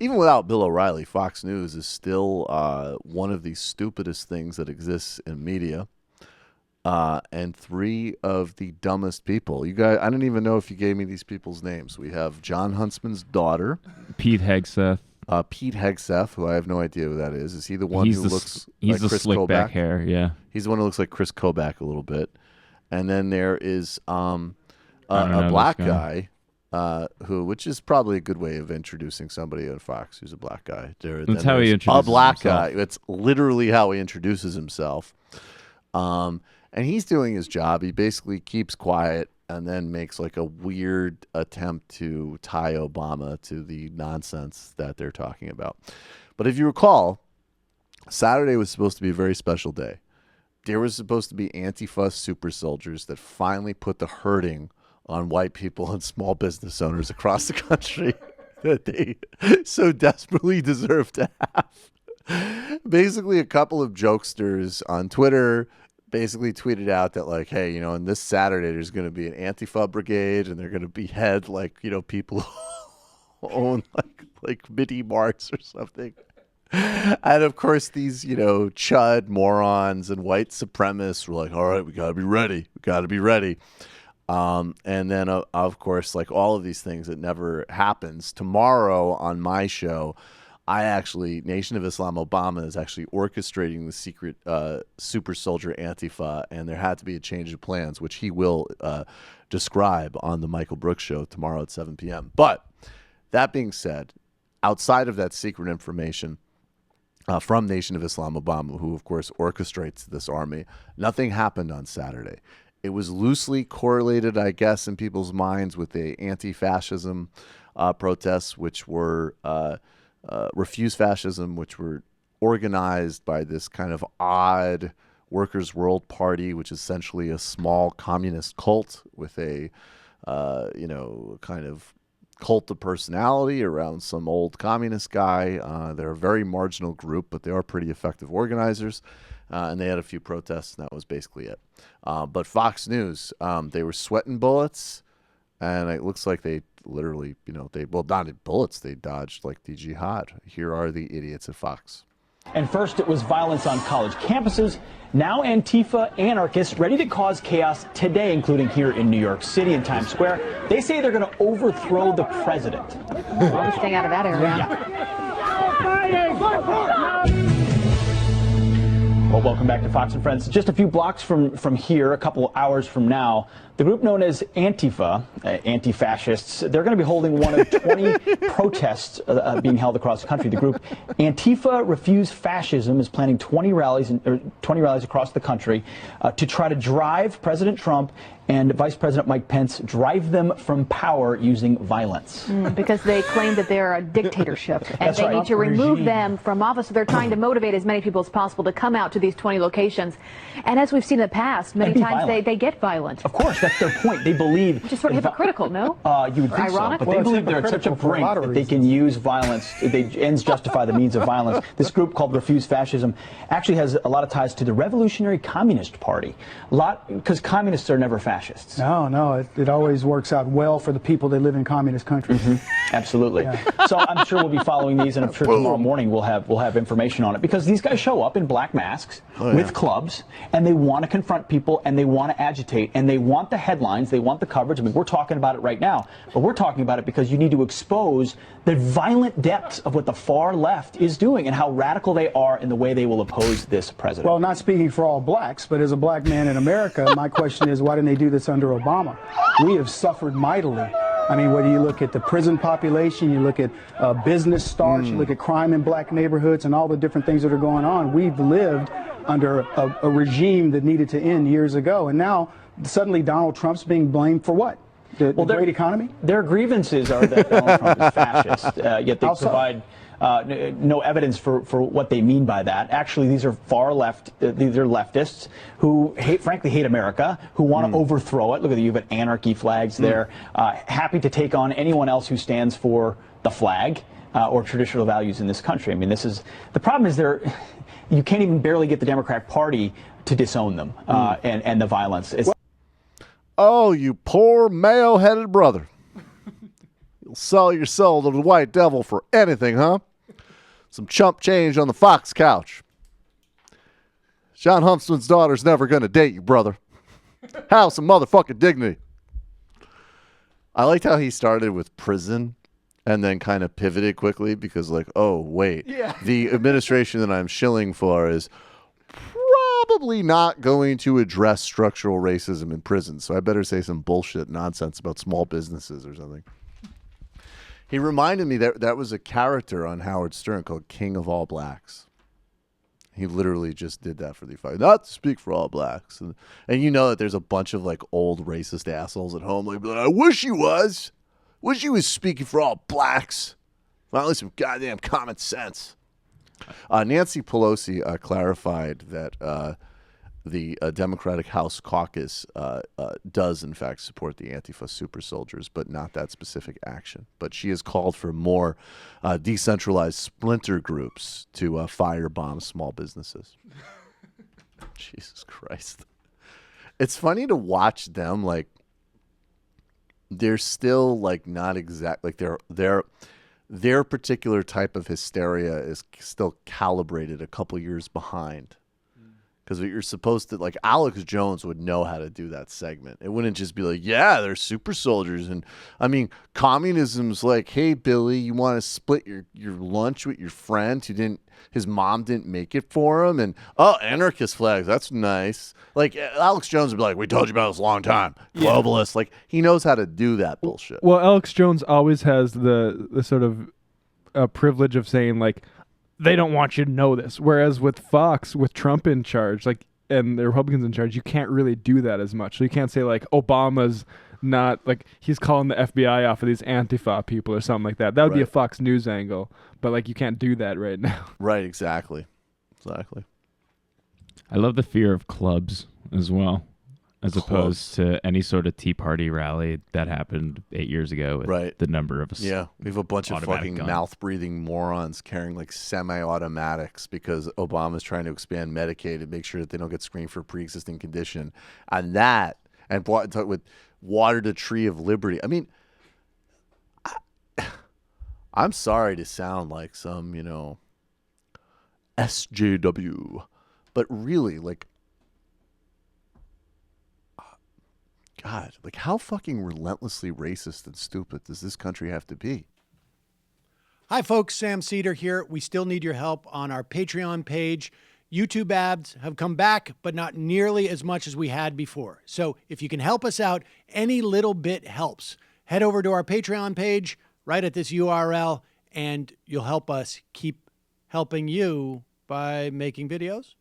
even without Bill O'Reilly, Fox News is still one of the stupidest things that exists in media. And three of the dumbest people. You guys, I don't even know if you gave me these people's names. We have John Huntsman's daughter, Pete Hegseth. Pete Hegseth, who I have no idea who that is. Is he the one who looks like Chris slick Kobach? Back hair, yeah. He's the one who looks like Chris Kobach a little bit. And then there is a black guy, which is probably a good way of introducing somebody on Fox who's a black guy. That's how he introduces a black himself. guy. It's literally how he introduces himself. And he's doing his job. He basically keeps quiet and then makes like a weird attempt to tie Obama to the nonsense that they're talking about. But if you recall, Saturday was supposed to be a very special day. There was supposed to be antifa super soldiers that finally put the hurting on white people and small business owners across the country that they so desperately deserve to have. Basically, a couple of jokesters on Twitter basically tweeted out that, like, hey, on this Saturday, there's going to be an Antifa brigade and they're going to behead, like, people who own like mini marts or something. And of course, these, chud morons and white supremacists were like, all right, we got to be ready. We got to be ready. And then, of course, like all of these things, it never happens. Tomorrow on my show, Nation of Islam Obama is actually orchestrating the secret super soldier Antifa, and there had to be a change of plans, which he will describe on the Michael Brooks show tomorrow at 7 p.m. But that being said, outside of that secret information from Nation of Islam Obama, who, of course, orchestrates this army, nothing happened on Saturday. It was loosely correlated, I guess, in people's minds with the anti-fascism protests, which were Refuse Fascism, which were organized by this kind of odd Workers' World Party, which is essentially a small communist cult with a, kind of cult of personality around some old communist guy. They're a very marginal group, but they are pretty effective organizers. And they had a few protests, and that was basically it. But Fox News, they were sweating bullets, and it looks like they literally, not bullets, they dodged like the jihad. Here are the idiots at Fox. And first it was violence on college campuses. Now Antifa anarchists ready to cause chaos today, including here in New York City in Times Square. They say they're going to overthrow the president. Well, staying out of that area. Well, welcome back to Fox and Friends. Just a few blocks from here, a couple hours from now, the group known as Antifa, anti-fascists, they're going to be holding one of 20 protests being held across the country. The group Antifa Refuse Fascism is planning 20 rallies across the country to try to drive President Trump and Vice President Mike Pence, drive them from power using violence. Because they claim that they're a dictatorship and they need to remove them from office. So they're trying to motivate as many people as possible to come out to these 20 locations. And as we've seen in the past, many times they get violent. Of course, that's their point. They believe... Which is sort of hypocritical, no? You would think so. But they believe they're at such a brink that they can use violence. Ends justify the means of violence. This group called Refuse Fascism actually has a lot of ties to the Revolutionary Communist Party. Because communists are never fascists. No, it always works out well for the people that live in communist countries. Absolutely. Yeah. So I'm sure we'll be following these, and I'm sure tomorrow morning we'll have information on it, because these guys show up in black masks with clubs, and they want to confront people, and they want to agitate, and they want the headlines, they want the coverage. I mean, we're talking about it right now, but we're talking about it because you need to expose the violent depths of what the far left is doing and how radical they are in the way they will oppose this president. Well, not speaking for all blacks, but as a black man in America, my question is, why didn't they do this under Obama? We have suffered mightily. I mean, whether you look at the prison population, you look at business starts, you look at crime in black neighborhoods and all the different things that are going on. We've lived under a regime that needed to end years ago. And now suddenly Donald Trump's being blamed for what? The great economy? Their grievances are that Donald Trump is fascist, yet they provide no evidence for what they mean by that. Actually, these are far left, these are leftists who frankly hate America, who want to overthrow it. Look at you've got anarchy flags there, happy to take on anyone else who stands for the flag or traditional values in this country. I mean, the problem is you can't even barely get the Democratic Party to disown them and the violence. Oh, you poor mayo-headed brother. You'll sell your soul to the white devil for anything, huh? Some chump change on the Fox couch. John Huntsman's daughter's never going to date you, brother. Have some motherfucking dignity. I liked how he started with prison and then kind of pivoted quickly because, like, oh, wait. Yeah. The administration that I'm shilling for is probably not going to address structural racism in prison, so I better say some bullshit nonsense about small businesses or something. He reminded me that was a character on Howard Stern called King of All Blacks. He literally just did that for the fight. Not to speak for all blacks. And you know that there's a bunch of like old racist assholes at home. Like, I wish he was. Wish he was speaking for all blacks. Finally, some goddamn common sense. Nancy Pelosi clarified that the Democratic House caucus does, in fact, support the Antifa super soldiers, but not that specific action. But she has called for more decentralized splinter groups to firebomb small businesses. Jesus Christ. It's funny to watch them, like, they're still, like, not exact, like, their particular type of hysteria is still calibrated a couple years behind. Because you're supposed to, like, Alex Jones would know how to do that segment. It wouldn't just be like, yeah, they're super soldiers. And, I mean, communism's like, hey, Billy, you want to split your lunch with your friend who his mom didn't make it for him? And, oh, anarchist flags, that's nice. Like, Alex Jones would be like, we told you about this a long time. Globalist. Yeah. Like, he knows how to do that bullshit. Well, Alex Jones always has the sort of privilege of saying, like, they don't want you to know this. Whereas with Fox, with Trump in charge, like, and the Republicans in charge, you can't really do that as much. So you can't say, like, Obama's not, like, he's calling the FBI off of these Antifa people or something like that. That would be a Fox News angle. But, like, you can't do that right now. Right, exactly. Exactly. I love the fear of clubs as well, as opposed to any sort of Tea Party rally that happened 8 years ago. With the number of us. Yeah, we have a bunch of fucking mouth-breathing morons carrying like semi-automatics because Obama's trying to expand Medicaid and make sure that they don't get screened for pre-existing condition. And that, and with watered the tree of liberty. I mean, I'm sorry to sound like some, SJW, but really, like, God, like, how fucking relentlessly racist and stupid does this country have to be? Hi, folks. Sam Seder here. We still need your help on our Patreon page. YouTube ads have come back, but not nearly as much as we had before. So if you can help us out, any little bit helps. Head over to our Patreon page right at this URL, and you'll help us keep helping you by making videos